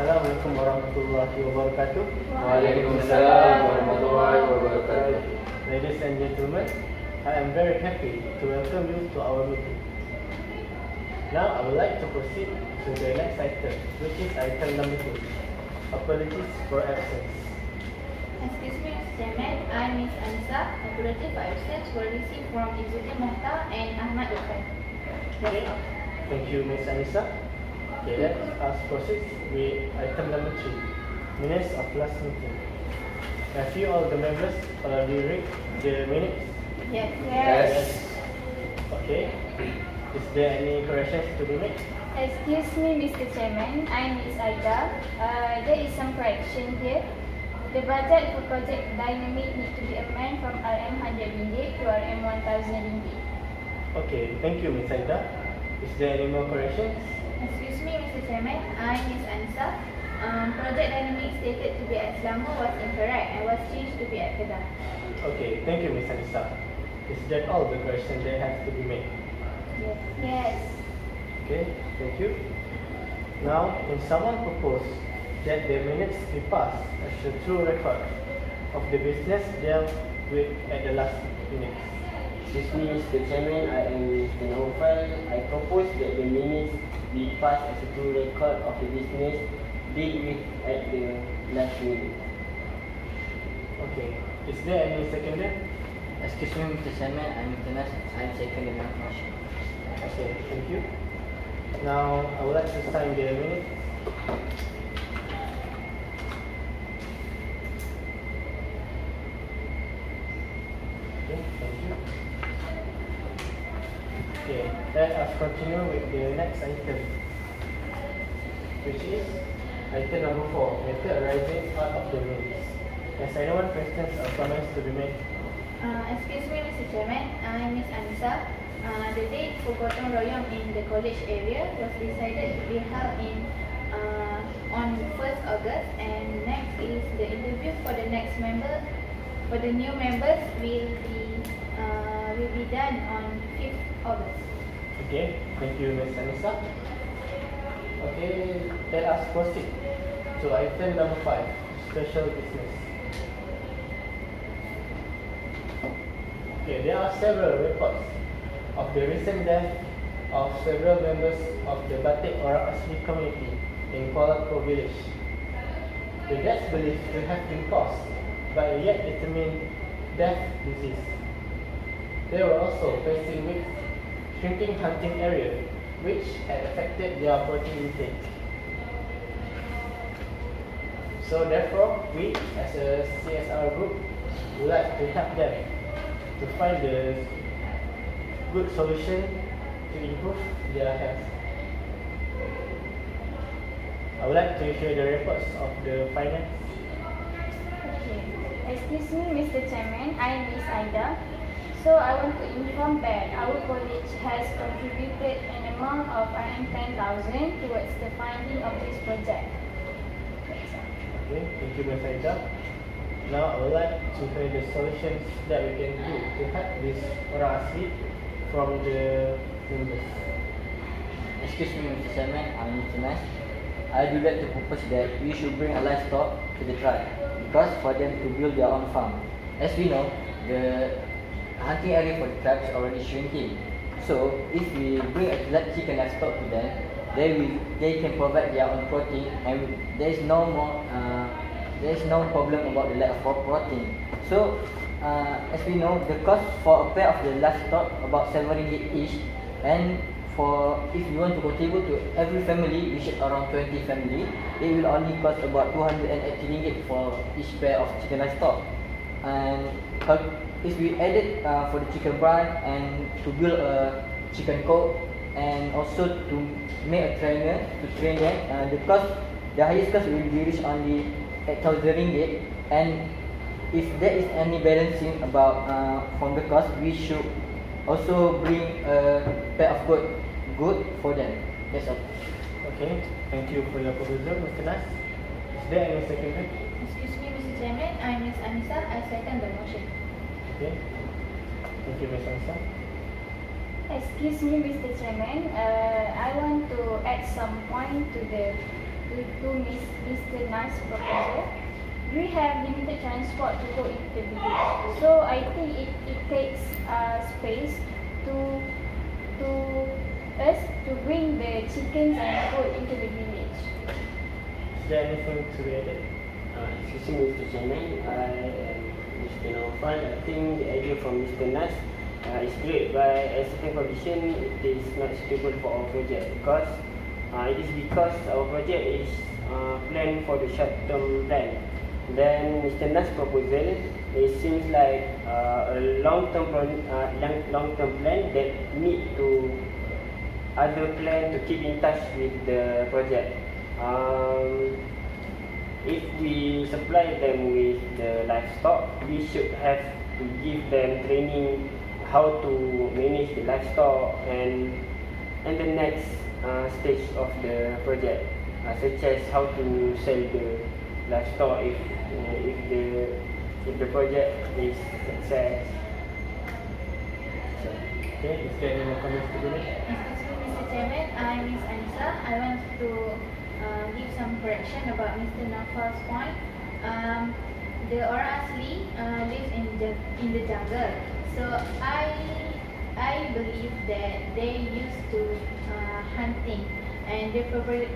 Assalamualaikum warahmatullahi wabarakatuh. Waalaikumsalam warahmatullahi wabarakatuh. Ladies and gentlemen, I am very happy to welcome you to our meeting. Now I would like to proceed to the next item, which is item number 2. Apologies for absence. Excuse me, Mr. Chairman, I am Ms. ANISAH. Apology for absence were received from Izzuddin and AHMAD. Okay. Thank you, Ms. ANISAH. Okay, let us proceed with item number 3, minutes of last meeting. Have you all the members already read the minutes? Yes. Yes. Okay. Is there any corrections to be made? Excuse me, Mr. Chairman, I'm Ms. AIDA. There is some correction here. The budget for project dynamic need to be amended from RM 100 ringgit to RM 1000 ringgit. Okay, thank you, Ms. AIDA. Is there any more corrections? Excuse me, Mr. Chairman, I am Ms. ANISAH. Project dynamic stated to be at Selangor was incorrect and was changed to be at Kedah. Okay, thank you, Ms. ANISAH. Is that all the corrections that have to be made? Yes. Okay, thank you. Now, when someone proposed that the minutes be passed as a true record of the business dealt with at the last minute. Excuse me, Mr. Chairman, I am Mr. NAUFAL. I propose that the minutes be passed as a true record of the business dealt with at the last minute. Okay, is there any seconder? Excuse me, Mr. Chairman, I'm Mr. Nas. I'm seconding the motion. Okay, thank you. Now, I would like to sign the minute. Okay, thank you. Okay, let us continue with the next item, which is item number 4, matter arising out of the minutes. Has anyone questions or comments to be made? Excuse me, Mr. Chairman, I am Ms. ANISAH. The date for gotong royong in the college area was decided to be held on 1st August, and next is the interview for the next member. For the new members will be done on 5th August. Okay, thank you, Ms. ANISAH. Okay, let us proceed to item number 5, special business. Okay, there are several reports of the recent death of several members of the Batik Orang Asli community in Kuala Lumpur village. The deaths believed to have been caused by a yet determined death disease. They were also facing with shrinking hunting area, which had affected their protein intake. So therefore, we as a CSR group would like to help them to find the good solution to improve their health. I would like to hear the reports of the finance. Okay. Excuse me, Mr. Chairman, I'm Ms. AIDA. So I want to inform that our college has contributed an amount of RM 10,000 towards the funding of this project. Okay, thank you, Ms. AIDA. Now I would like to hear the solutions that we can do to help this orang asli from the members. Excuse me, Mr. Chairman, I'm Mr. Nas. I would like to propose that we should bring a livestock to the tribe because for them to build their own farm. As we know, the hunting area for the tribe is already shrinking. So if we bring a chicken livestock to them, they can provide their own protein, and there is no problem about the lack of protein. So as we know, the cost for a pair of the livestock about 7 ringgit each, and if you want to contribute to every family, which is around 20 family, it will only cost about 280 ringgit for each pair of chicken livestock. And if we add it for the chicken brand and to build a chicken coop and also to make a trainer to train them. The highest cost will be reached only 8,000 ringgit, and if there is any balancing about from the cost, we should also bring a pair of good for them. That's all. Okay, thank you for your proposal, Mr. Nas. Is there any seconder? Excuse me, Mr. Chairman, I am Ms. ANISAH. I second the motion. Okay, thank you, Ms. Ansa. Excuse me, Mr. Chairman. I want to add some point to Mr. Nas' proposal. We have limited transport to go into the village, so I think it takes space to us to bring the chickens and food into the village. Is there anything to be added? Excuse me, Mr. Chairman, I am Mr. NAUFAL. I think the idea from Mr. Nas is great, but as a condition, it is not suitable for our project because it is because our project is planned for the short-term plan. Then Mr. Nas' proposal, it seems like a long-term plan that need to other plan to keep in touch with the project. If we supply them with the livestock, we should have to give them training how to manage the livestock and the next stage of the project, such as how to sell the livestock if the project is success. Okay, is there any more comments to be made? Excuse me, Mr. Chairman, I am Ms. ANISAH. I want to give some correction about Mr. NAUFAL's point. The orang asli lives in the jungle, so I believe that they used to hunting, and they probably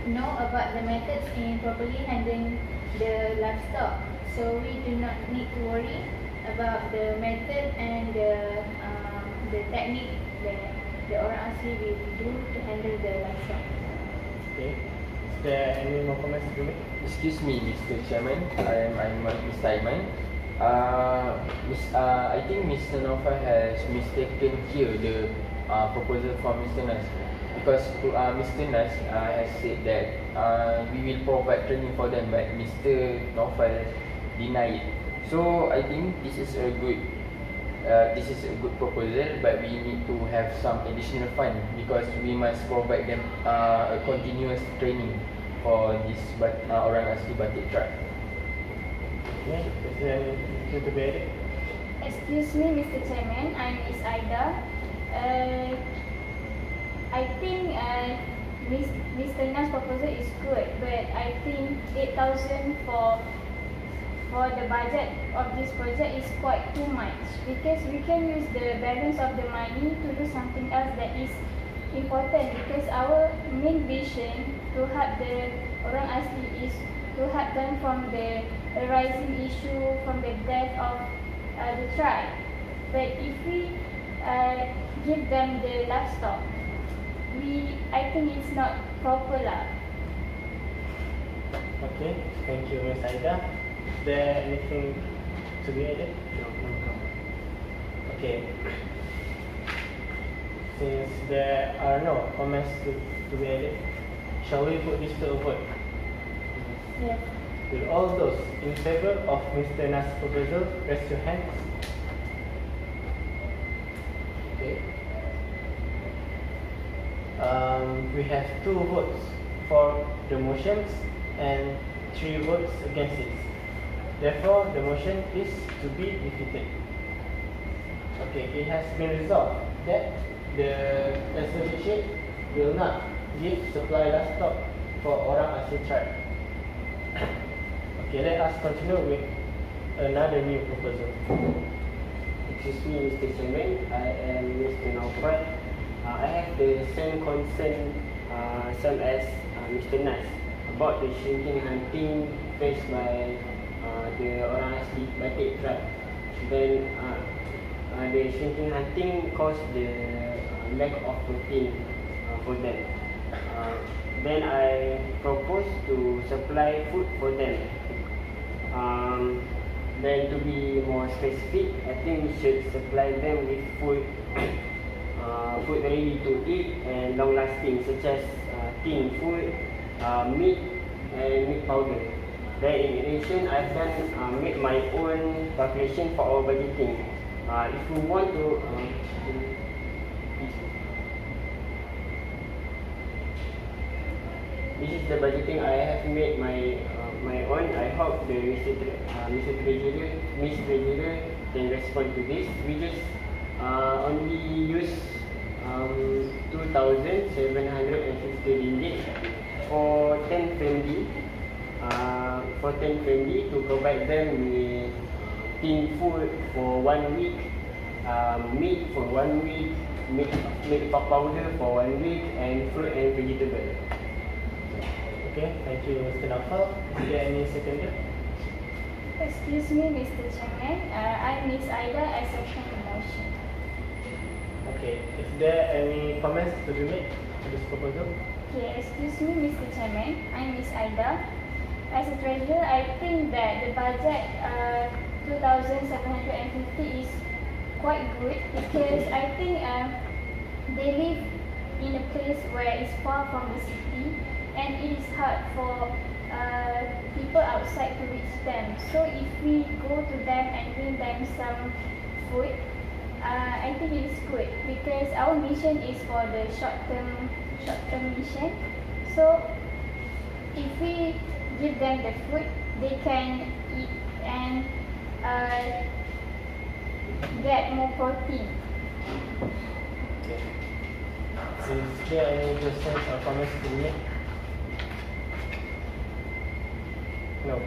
know about the methods in properly handling the livestock. So we do not need to worry about the method and the technique that the orang asli will do to handle the livestock. Okay, is there any more comments to be made? Excuse me, Mr. Chairman. I am Mr. AIMAN. I think Mr. NAUFAL has mistaken here the proposal from Mr. Nas, because Mr. Nas has said that we will provide training for them, but Mr. NAUFAL denied it. So I think this is a good proposal, but we need to have some additional fund because we must provide them a continuous training for this orang asli batik tribe. Okay, is there anything to be added? Excuse me, Mr. Chairman, I'm Ms. AIDA. I think Mr. Nas' proposal is good, but I think 8,000 for the budget of this project is quite too much, because we can use the balance of the money to do something else that is important, because our main vision to help the orang asli is to help them from the rising issue from the death of the tribe. But if we give them the livestock, I think it's not proper lah. Okay, thank you, Ms. Aida. Is there anything to be added? No. Okay. Since there are no comments to be added, shall we put this to a vote? Yes. Will all those in favor of Mr. Nas' proposal raise your hands? Okay. We have 2 votes for the motions and 3 votes against it. Therefore, the motion is to be defeated. Okay, it has been resolved that the association will not give supply livestock for orang asli tribe. Okay, let us continue with another new proposal. Excuse me, Mr. Chairman, I am Mr. NAUFAL. I have the same concern same as Mr. Nas about the shrinking hunting faced by the orang asli batik tribe. Then the shrinking hunting caused the lack of protein for them. Then I propose to supply food for them. Then to be more specific, I think we should supply them with food food ready to eat and long lasting, such as tin food, meat and meat powder. Then in addition, I've made my own calculation for our budgeting. If you want to this is the budgeting I have made my own. I hope the Mr. Treasurer, Miss Treasurer can respond to this. We just only use 2,750 ringgit for 10 family. For 10 family to provide them with tin food for 1 week, meat for 1 week, meat powder for 1 week, and fruit and vegetable. Okay, thank you, Mr. NAUFAL. Is there any seconder? Excuse me, Mr. Chairman. I Miss AIDA, I second the motion. Okay, is there any comments to be made to this proposal? Okay, excuse me, Mr. Chairman. I Miss AIDA. As a treasurer, I think that the budget 2,750 is quite good because I think they live in a place where it's far from the city and it is hard for people outside to reach them. So if we go to them and bring them some food, I think it is good because our mission is for the short-term mission. So if we give them the food, they can eat and get more protein. Okay. Is there any questions or comments to be made? No.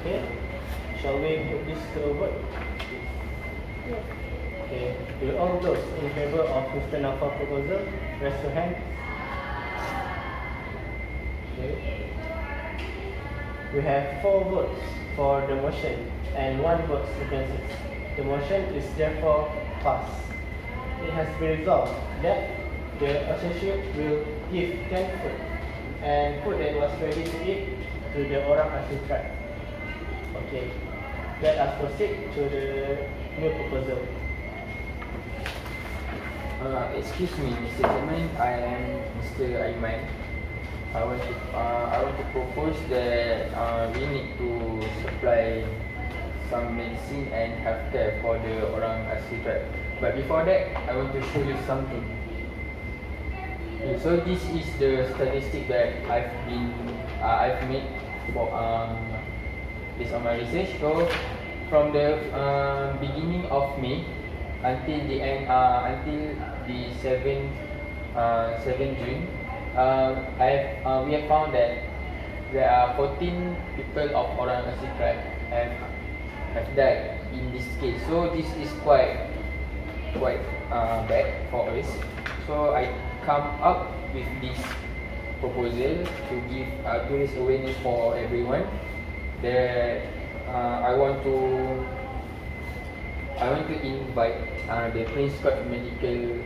Okay. Shall we put this to a vote? Yes. Okay. Will all those in favor of Mr. NAUFAL proposal raise your hand? Okay. We have 4 votes for the motion and 1 vote against it. The motion is therefore passed. It has been resolved that the associate will give 10 food and food that was ready to eat to the Orang Asli tribe. Okay, let us proceed to the new proposal. Excuse me, Mr. Chairman, I am Mr. AIMAN. I want to propose that we need to supply some medicine and healthcare for the Orang Asli tribe. But before that, I want to show you something. Okay, so this is the statistic that I've made for based on my research. So from the beginning of May until the end, until the 7 June, we have found that there are 14 people of Orang Asli tribe have died in this case. So this is quite bad for us. So I come up with this proposal to give raise awareness for everyone that I want to invite the Prince Court Medical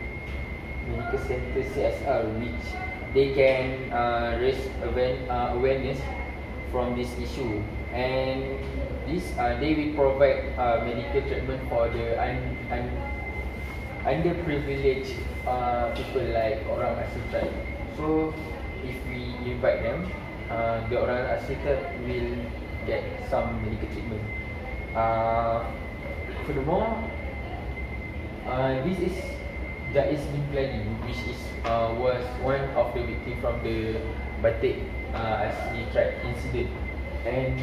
Center CSR, which they can raise awareness from this issue, and this they will provide medical treatment for the underprivileged people like Orang Asli tribe. So if we invite them, the Orang Asli tribe will get some medical treatment. Furthermore, this is Jais bin Pladi, which was one of the victims from the Batik Asli tribe incident. And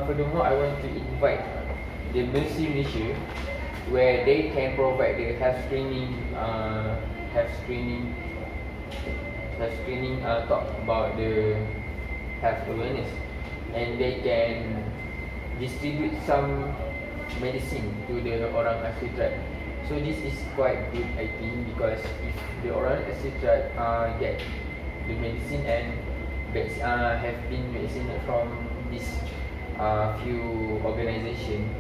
furthermore, I want to invite the Mercy Malaysia, where they can provide the health screening, talk about the health awareness, and they can distribute some medicine to the Orang Asli tribe. So this is quite good, I think, because if the Orang Asli tribe get the medicine and have been vaccinated from this few organisation,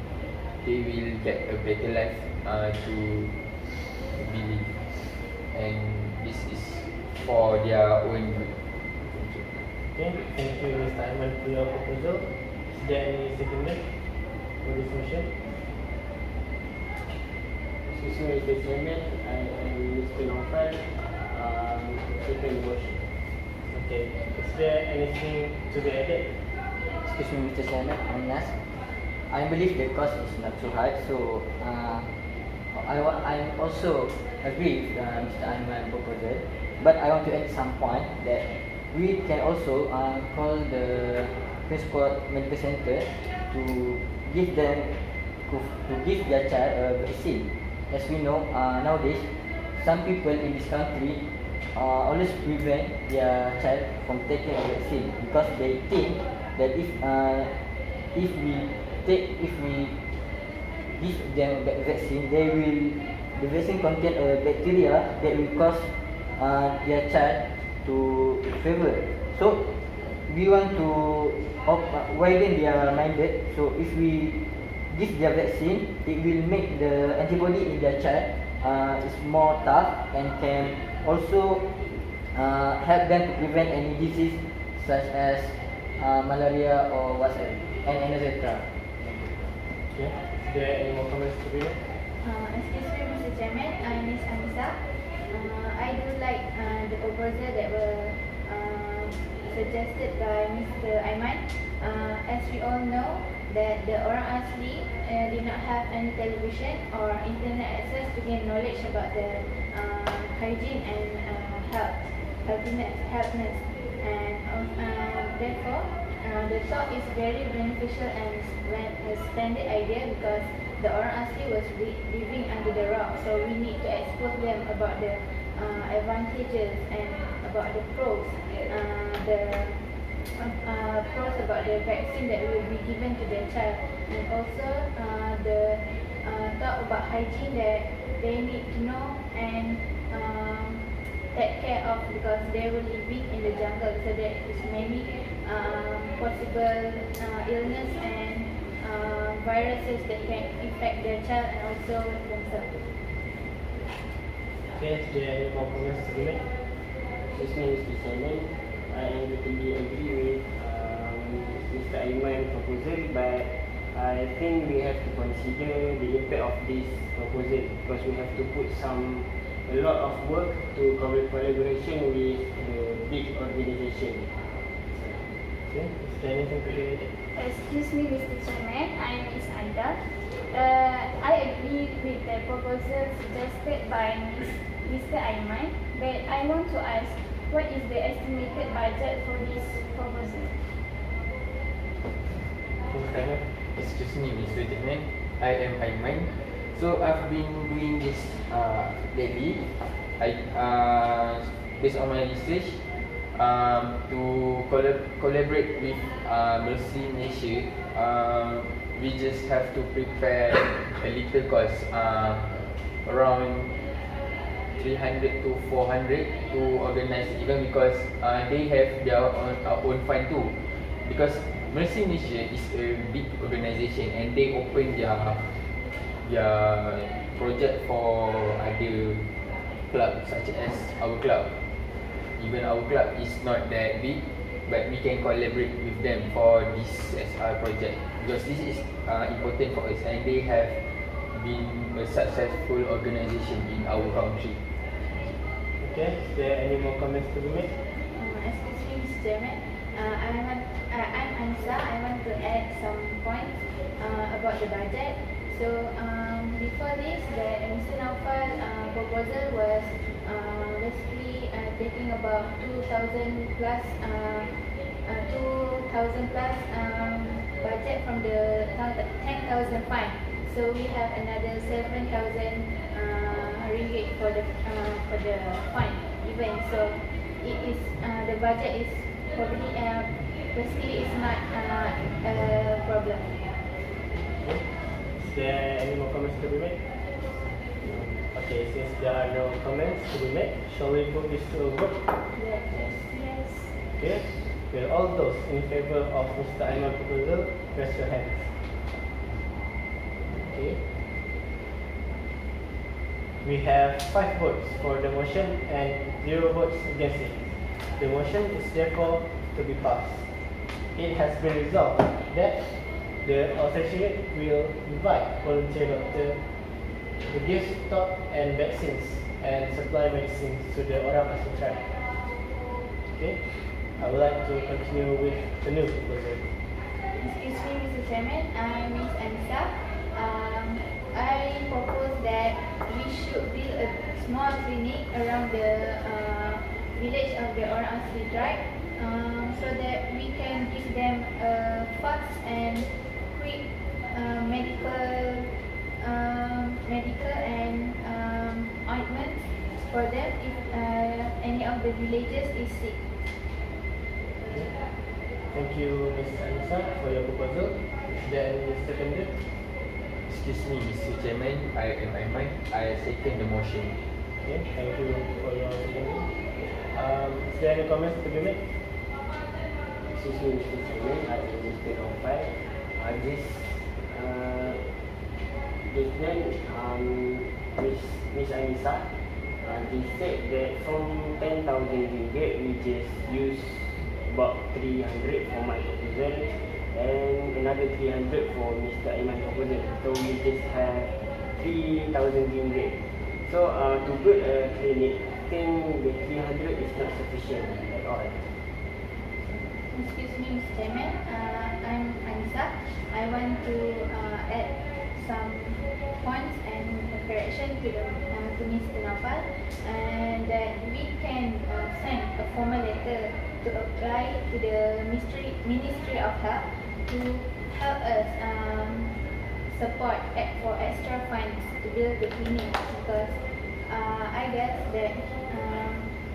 they will get a better life to live, and this is for their own good. Okay, thank you, Mr. Aiman, for your proposal. Is there any seconder for this motion? Excuse me, Mr. Chairman. I am Mr. NAUFAL. Second motion. Okay. Is there anything to be added? Excuse me, Mr. Chairman, I'm Nas. I believe the cost is not too high, so I also agree with Mr. AIMAN proposal, but I want to add some point that we can also call the Principal Medical Center to give them to give their child a vaccine. As we know, nowadays some people in this country always prevent their child from taking a vaccine because they think that if we give them the vaccine, the vaccine contain a bacteria that will cause their child to fever. So we want to widen their minded. So if we give their vaccine, it will make the antibody in their child is more tough and can also help them to prevent any disease such as malaria or whatever, and etc. Okay. Is there any more comments to be made? Excuse me, Mr. Chairman, I'm Miss ANISAH. I do like the proposal that were suggested by Mr. AIMAN. As we all know, that the orang asli did not have any television or internet access to gain knowledge about the hygiene and healthiness, and therefore the talk is very beneficial and a splendid idea because the orang asli was living under the rock, so we need to expose them about the advantages and about the pros, pros about the vaccine that will be given to their child, and also the talk about hygiene that they need to know and take care of because they were living in the jungle, so there is many possible illness and viruses that can infect their child and also themselves. Okay. Is there any more comments to be made? Excuse me, Mr. Chairman. I totally agree with Mr. AIMAN proposal, but I think we have to consider the impact of this proposal because we have to put a lot of work to collaboration with the big organization. Okay. Is there anything to be added? Excuse me, Mr. Chairman, I am Miss AIDA. I agree with the proposal suggested by Mr. AIMAN, but I want to ask, what is the estimated budget for this proposal? Excuse me, Mr. Chairman, I am AIMAN. So I've been doing this lately. Based on my research, to collaborate with Mercy Malaysia, we just have to prepare a little cost, around 300 to 400 to organize the event because they have their own fund too. Because Mercy Malaysia is a big organization and they open their project for other clubs such as our club. Even our club is not that big, but we can collaborate with them for this SR project because this is important for us and they have been a successful organization in our country. Okay. Is there any more comments to be made? Excuse me, Mr. Chairman. I'm ANISAH. I want to add some points about the budget. So before this, the Mr. NAUFAL proposal was basically taking about 2,000 plus budget from the 10,000 fund. So we have another 7,000 ringgit for the fund event. So it is the budget is probably basically it's not a problem. Is there any more comments to be made? Okay, since there are no comments to be made, shall we put this to a vote? Yes. Okay. Will all those in favor of Mr. AIMAN proposal raise your hands? Okay. We have 5 votes for the motion and 0 votes against it. The motion is therefore to be passed. It has been resolved that the authority will invite volunteer doctor to give stock and vaccines and supply medicines to the orang asli tribe. Okay, I would like to continue with the new proposal. Excuse me, Mr. Chairman, I'm Miss ANISAH. I propose that we should build a small clinic around the village of the orang asli tribe, so that we can give them fast and quick medical and ointments for them if any of the villagers is sick. Thank you, Ms. Anisa, for your proposal. Is there any seconder? Excuse me, Mr. Chairman, I am AIMAN. I second the motion. Okay, thank you for your seconding. Is there any comments to be made? Excuse me, Mr. Chairman, I am Mr. NAUFAL. This man, Miss Anisa, he said that from 10,000 ringgit, we just use about 300 for my proposal and another 300 for Mr. AIMAN proposal. So we just have 3,000 ringgit. So to build a clinic, I think the 300 is not sufficient at all. Excuse me, Mr. Chairman, I'm Anisa. I want to add some points and correction to Mr. NAUFAL, and that we can send a formal letter to apply to the Ministry of Health to help us support for extra funds to build the clinic, because I guess that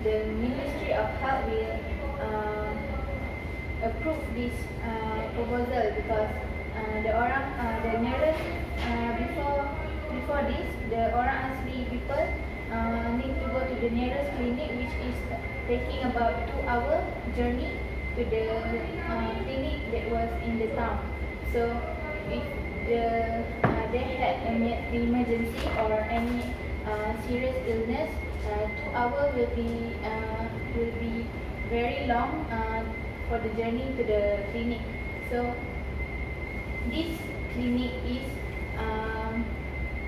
the Ministry of Health will approve this proposal, because the nearest before this, the orang asli people need to go to the nearest clinic, which is taking about 2-hour journey to the clinic that was in the town. So if they had an emergency or any serious illness, 2 hours will be very long for the journey to the clinic. So this clinic is,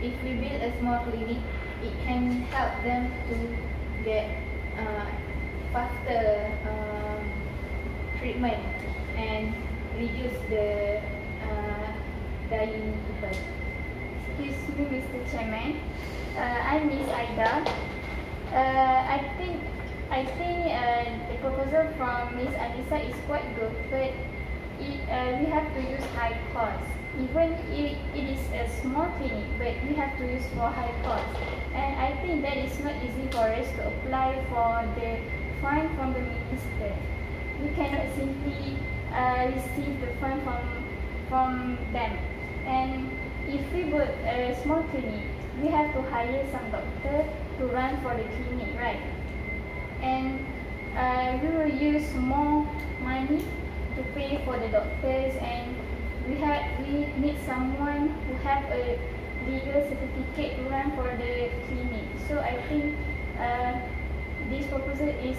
if we build a small clinic, it can help them to get faster treatment and reduce the dying people. Excuse me, Mr. Chairman. I'm Miss AIDA. I think the proposal from Miss Anisa is quite good, but we have to use high cost. Even if it is a small clinic, but we have to use for high cost. And I think that is not easy for us to apply for the fund from the minister. We cannot simply receive the fund from them. And if we build a small clinic, we have to hire some doctor to run for the clinic, right? And we will use more money to pay for the doctors, and we need someone who have a legal certificate to run for the clinic. So I think this proposal is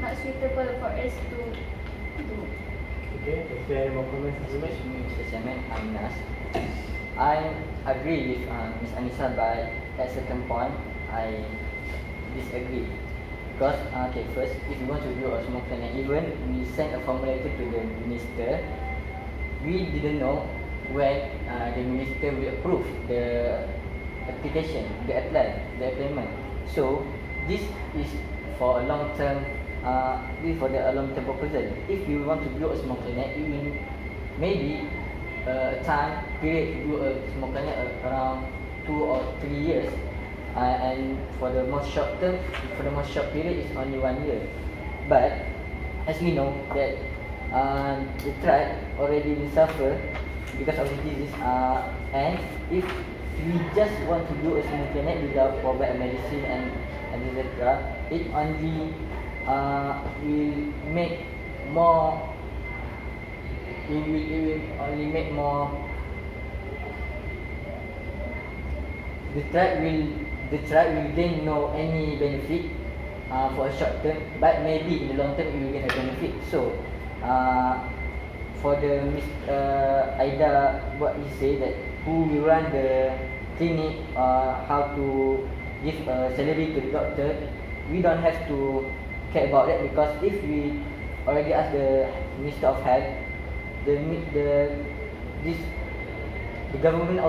not suitable for us to do. Okay, is there any more comments to be made? Excuse me, Mr. Chairman, I'm Nas. I agree with Ms. Anisa, but at certain point, I disagree. Because, okay, first, if you want to do a small clinic, even we send a formal letter to the minister, we didn't know when the minister will approve the application, the appointment. So, this is for a long term. This for the long-term proposal. If you want to build a small clinic, you will maybe time period to do a small clinic around 2 or 3 years, and for the most short term, for the most short period, is only 1 year. But as we know that the tribe already suffer because of the disease, and if we just want to do a small clinic without provide medicine and etc., it only will make more. It will only make more. The tribe will gain no any benefit for a short term, but maybe in the long term it will gain a benefit. So for the AIDA, what he say that who will run the clinic, how to give a salary to the doctor. We don't have to care about that, because if we already ask the Minister of Health, the government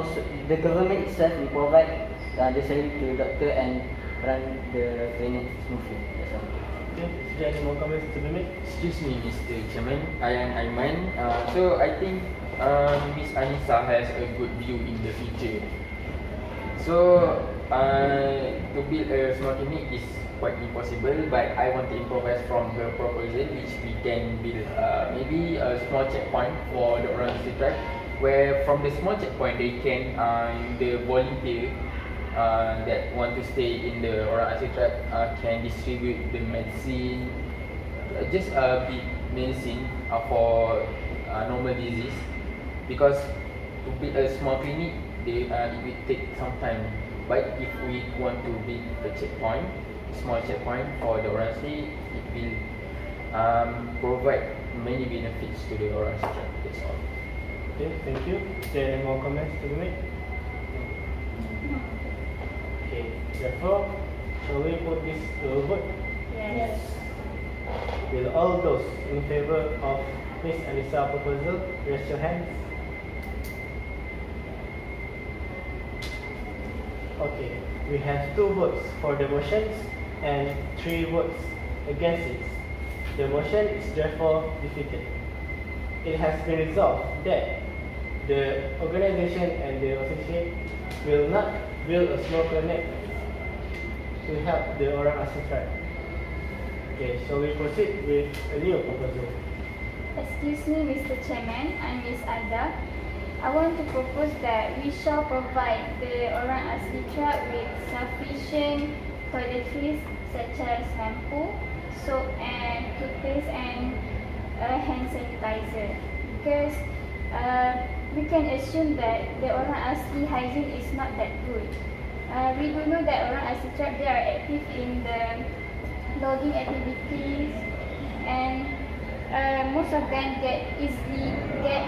itself will provide the salary to the doctor and run the clinic smoothly. That's all. Okay, is there any more comments to be made? Excuse me, Mr. Chairman. I am AIMAN. So I think Miss ANISAH has a good view in the future. So to build a small clinic is quite impossible, but I want to improvise from her proposal, which we can build maybe a small checkpoint for the orang asli tribe, where from the small checkpoint they can the volunteer that want to stay in the orang asli tribe can distribute the medicine, just a bit medicine for normal disease, because to build a small clinic it will take some time. But if we want to build a checkpoint, small checkpoint for the orang asli, it will provide many benefits to the orang asli tribe. That's all. Okay, thank you. Is there any more comments to be made? Okay, therefore, shall we put this to a vote? Yes. Will all those in favor of Ms. Anisah's proposal raise your hands? Okay, we have 2 votes for the motions and 3 votes against it. The motion is therefore defeated. It has been resolved that the organization and the association will not build a small clinic to help the orang asli tribe. Okay, so we proceed with a new proposal. Excuse me, Mr. Chairman, I'm Miss AIDA. I want to propose that we shall provide the orang asli tribe with sufficient toiletries such as shampoo, soap and toothpaste and hand sanitizer, because we can assume that the orang asli hygiene is not that good. We do know that orang asli tribe, they are active in the logging activities, and most of them easily get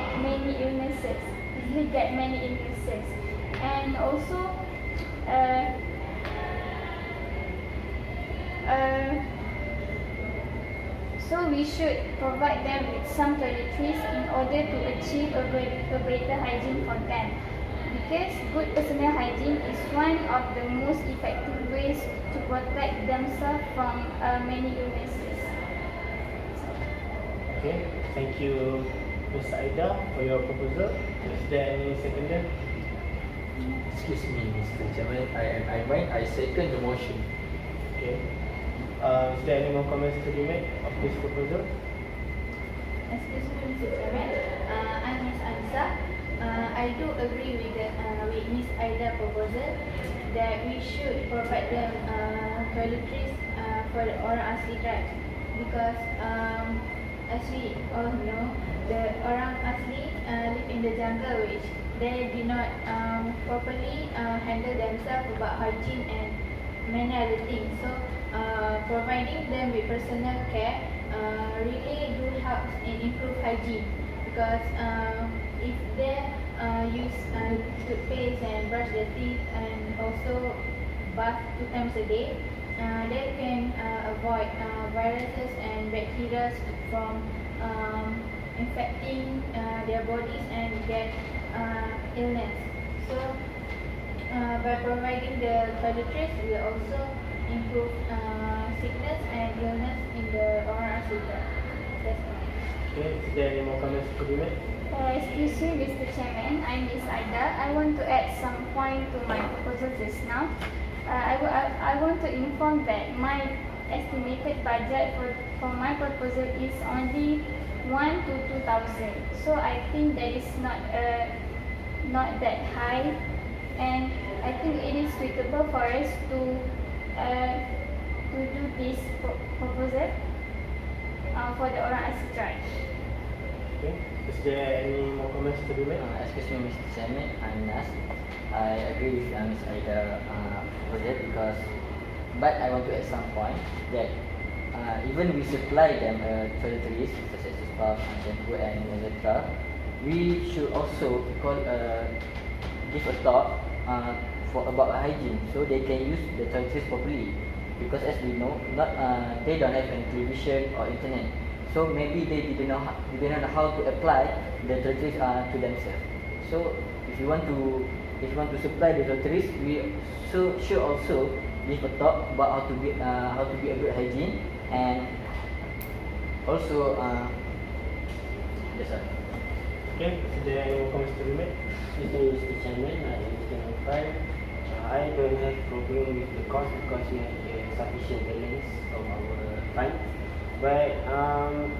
many illnesses, and also so we should provide them with some toiletries in order to achieve a better hygiene for them, because good personal hygiene is one of the most effective ways to protect themselves from many illnesses. Okay, thank you, Ms. Aida, for your proposal. Is there any seconder? Excuse me, Mr. Chairman. I am AIMAN. I second the motion. Okay. Is there any more comments to be made of this proposal? Excuse me, Mr. Chairman. I'm Miss Anisah. I do agree with Miss Aida proposal that we should provide them toiletries for the orang asli tribe, because as we all know, the orang asli live in the jungle, which they do not properly handle themselves about hygiene and many other things. So providing them with personal care really do help and improve hygiene, because if they use toothpaste and brush their teeth and also bath 2 times a day, they can avoid viruses and bacteria from infecting their bodies and get illness. So by providing the toiletries, we also improve sickness and illness in the orang asli tribe. That's all. Okay, is there any more comments to be made? Excuse me, Mr. Chairman, I'm Miss Aida. I want to add some point to my proposal just now. I want to inform that my estimated budget for my proposal is only 1 to 2,000. So I think that is not that high, and I think it is suitable for us to do this proposal for the orang asli tribe. Okay, is there any more comments to be made? Excuse me, Mr. Chairman, I'm Nas. I agree with Ms. Aida project, but I want to add some point that even we supply them toiletries such as bath, shampoo and etc., we should also give a talk for about hygiene, so they can use the toiletries properly. Because as we know, they don't have any television or internet, so maybe they didn't know how to apply the toiletries to themselves. So if you want to supply the toiletries, we should also give a talk about how to be a good hygiene, and also that's all. Okay, is there any more comments to be made? Excuse me, Mr. Chairman, Mr. NAUFAL. I don't have problem with the cost because we have sufficient balance of our funds. But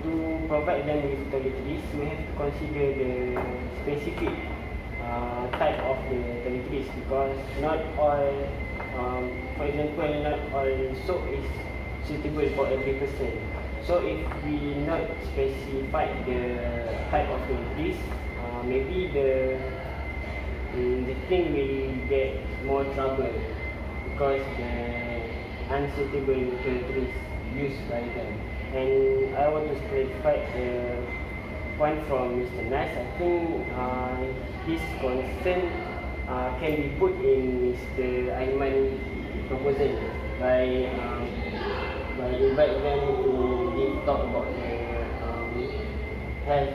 to provide them with toiletries, we have to consider the specific type of the toiletries, because not all, for example, not all soap is suitable for every person. So if we not specify the type of toiletries, maybe the thing will get more trouble because the unsuitable toiletries used by them. And I want to clarify the point from Mr. Nas. I think his concern can be put in Mr. AIMAN proposal by invite them to talk about the health.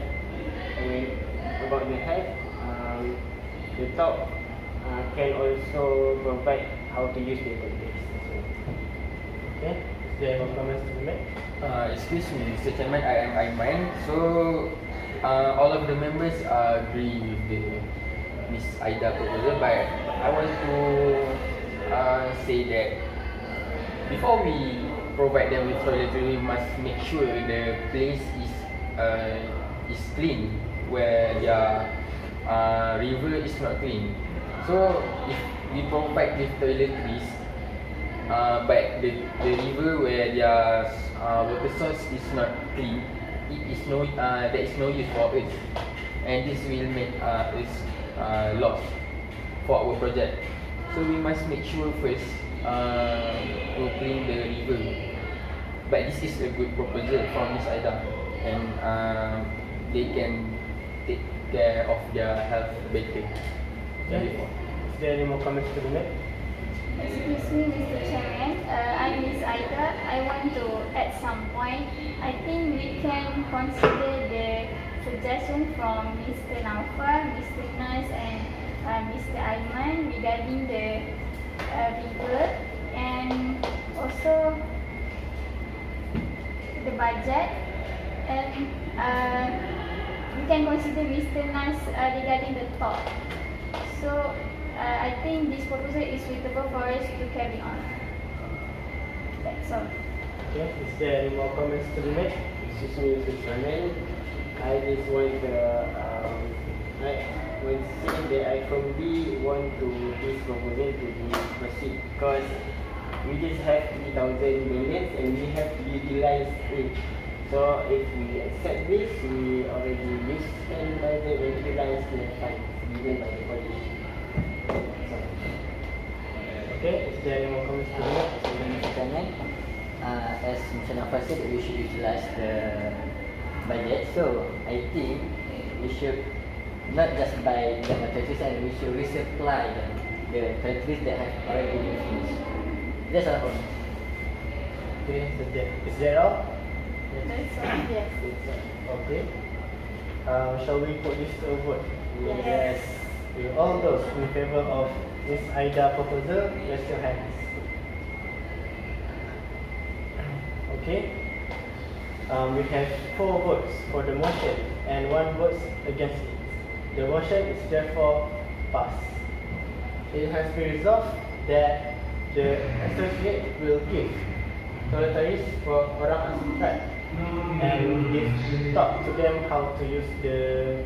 About the health, the talk can also provide how to use the toiletries. Okay, is there more comments to be made? Excuse me, Mr. Chairman, I am AIMAN. So, all of the members agree with the Miss AIDA proposal, but I want to say that before we provide them with toiletries, we must make sure the place is clean, where their river is not clean. So, if we provide with toiletries, but the river where their water source is not clean, there is no use for us, and this will make us loss for our project. So we must make sure first to clean the river. But this is a good proposal from Miss AIDA, and they can take care of their health better than before. Is there any more comments to be made? Excuse me, Mr. Chairman. I'm Miss AIDA. I want to add some point. I think we can consider the suggestion from Mr. NAUFAL, Mr. Nas, and Mr. AIMAN regarding the river, and also the budget, and we can consider Mr. Nas regarding the talk. So I think this proposal is suitable for us to carry on. That's all. Okay, is there any more comments to be made? Excuse me, Mr. Chairman. I just want to say that I firmly want to this proposal to be proceed, because we just have 3,000 million and we have to utilize it. So if we accept this, we already used and utilize the funds given by the college. Okay, is there any more comments to be made? Mr. Chairman, as Mr. NAUFAL said, we should utilize the budget. So I think we should not just buy the toiletries, and we should resupply the toiletries that have already been finished. That's all. Okay, is that all? That's all. Yes. Okay. Shall we put this to a vote? Yes. Okay, all those in favor of Miss AIDA proposal, raise your hands. Okay. We have 4 votes for the motion and 1 vote against it. The motion is therefore passed. It has been resolved that the associate will give toiletries for orang asli tribe and talk to them how to use the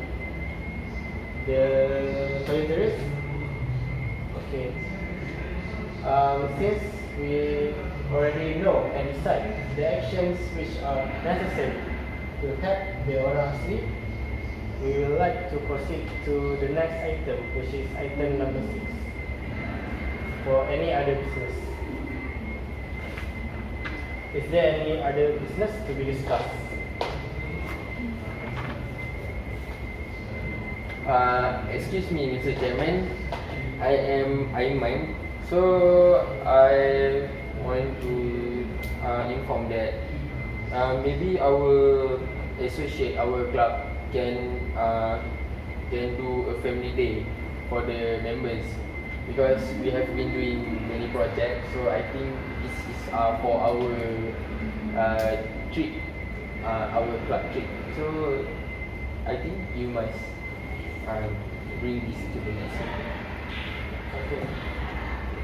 toiletries. Okay. Since we already know and decide the actions which are necessary to help the orang asli, we would like to proceed to the next item, which is item number 6, for any other business. Is there any other business to be discussed? Excuse me, Mr. Chairman. I am AIMAN. So I want to inform that maybe our associate, our club can do a family day for the members, because we have been doing many projects. So I think this is for our trip, our club trip. So I think you must bring this to the next one. Okay.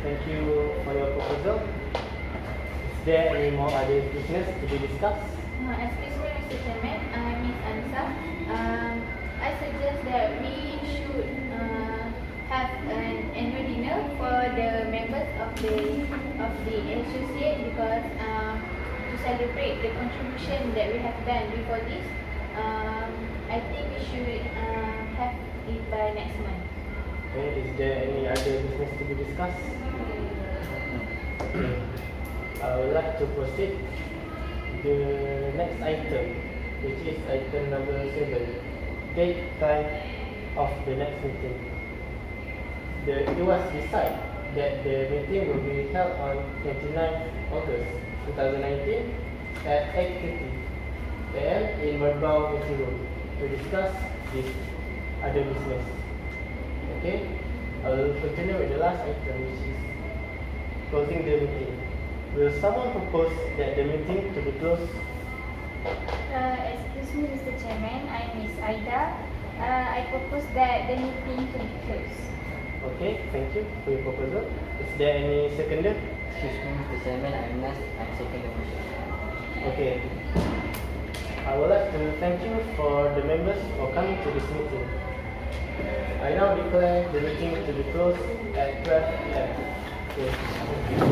Thank you for your proposal. Is there any more other business to be discussed? Excuse me, Mr. Chairman, I'm Miss ANISAH. I suggest that we should have an annual dinner for the members of the associate, because to celebrate the contribution that we have done before this. I think we should have it by next month. Okay. Is there any other business to be discussed? I would like to proceed the next item, which is item number 7, date, time of the next meeting. It was decided that the meeting will be held on 29th August 2019 at 8:30 AM in Merbau meeting room to discuss this other business. Okay, I will continue with the last item, which is closing the meeting. Will someone propose that the meeting to be closed? Excuse me, Mr. Chairman, I'm Miss AIDA. I propose that the meeting to be closed. Okay, thank you for your proposal. Is there any seconder? Excuse me, Mr. Chairman, I'm Nas. I'm second the motion. Okay. I would like to thank you for the members for coming to this meeting. I now declare the meeting to be closed at 12 PM. Okay.